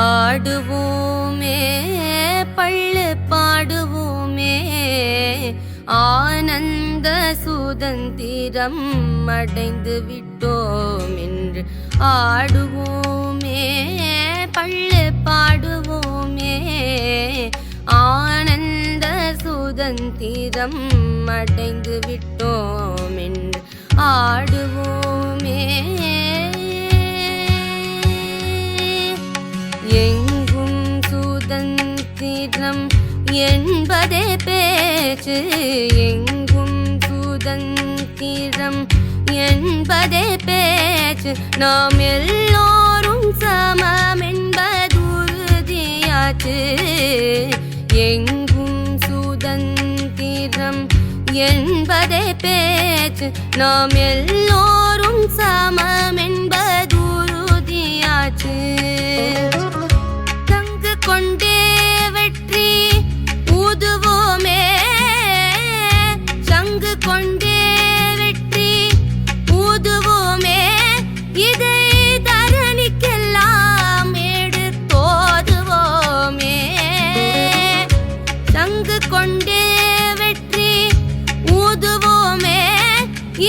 ஆடுவோமே பள்ளு பாடுவோமே ஆனந்த சுதந்திரம் அடைந்து விட்டோம் என்று ஆடுவோமே பள்ளு பாடுவோமே ஆனந்த சுதந்திரம் அடைந்து விட்டோம் என்று ஆடுவோமே. எங்கும் சுதந்திரம் என்பதே பேச்சு, எங்கும் சுதந்திரம் என்பதே பேச்சு, நாம் எல்லோரும் சமம் என்பதுறுதியாச்சு. எங்கும் சுதந்திரம் என்பதே பேச்சு, நாம் எல்லோரும் சமம் என்பதுறுதியாச்சு. தங்கு கொண்டே வெற்றி ஊதுவோமே, சங்கு கொண்டே வெற்றி ஊதுவோமே, இதை தரணிக்கெல்லாம் எடுத்தோதுவோமே. சங்கு கொண்டே வெற்றி ஊதுவோமே,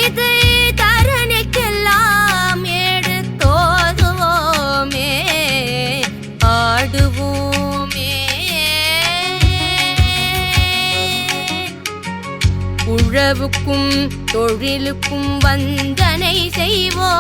இதை தரணிக்கெல்லாம் எடுத்தோதுவோமே. ஆடுவோமே உழவுக்கும் தொழிலுக்கும் வந்தனை செய்வோம்,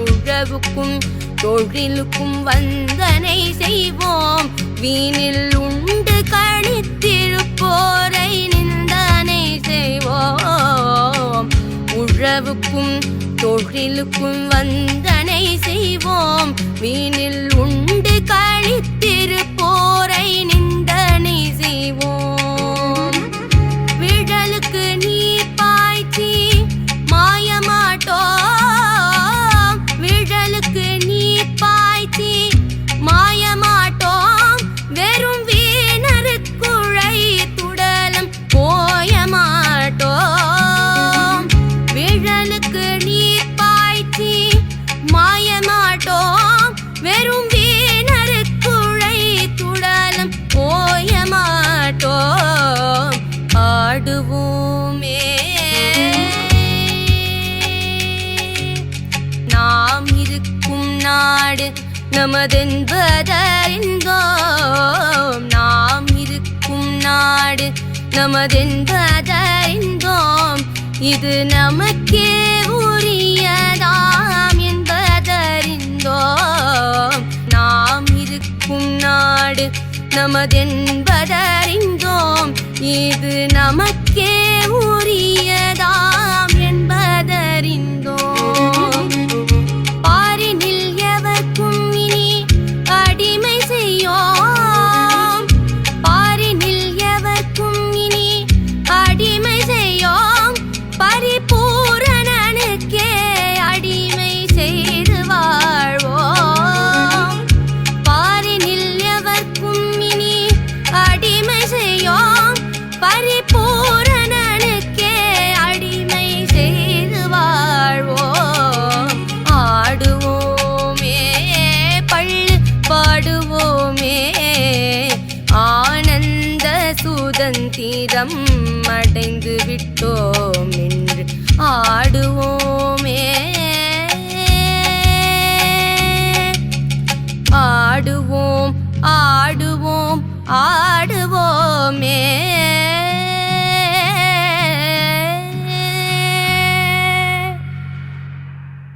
உழவுக்கும் தொழிலுக்கும் வந்தனை செய்வோம், வீணில் உண்டு கழித்திருப்போரை நிந்தனை செய்வோம். உழவுக்கும் தொழிலுக்கும் வந்தனை செய்வோம், வீணில் உண்டு கழித்திருப்போரை நிந்தனை செய்வோம். விழலுக்கு நீர் பாய்ச்சி மாயமாட்டோம், விழலுக்கு நீர் பாய்ச்சி மாயமாட்டோம், வெறும் வீணருக்குழை துடலம் போயமாட்டோம். விழலுக்கு நீர் பாய்ச்சி மாயமாட்டோம், வெறும் வீணருக்குழை துடலம் போயமாட்டோம். ஆடுவோமே நாம் இருக்கும் நாடு நமதென்பதறிந்தோம், நாம் இருக்கும் நாடு நமதென்பதறிந்தோம், இது நமக்கே உரியதாம் என்பதறிந்தோம். நாம் இருக்கும் நாடு நமதென்பதறிந்தோம், இது நமக்கே உரியதாம் என்பதறிந்தோம். பாரினில் எவர்க்கும் இனி அடிமை செய்யோம், பாரினில் எவர்க்கும் இனி அடிமை செய்யோம், பரிபூரணனுக்கே அடிமை செய்து வாழ்வோம். பாரினில் எவர்க்கும் இனி அடிமை செய்யோம், பரிபூரணனுக்கே அடிமை செய்து வாழ்வோம். ஆடுவோமே பள்ளு பாடுவோமே ஆனந்த சுதந்திரம் அடைந்து விட்டோம்.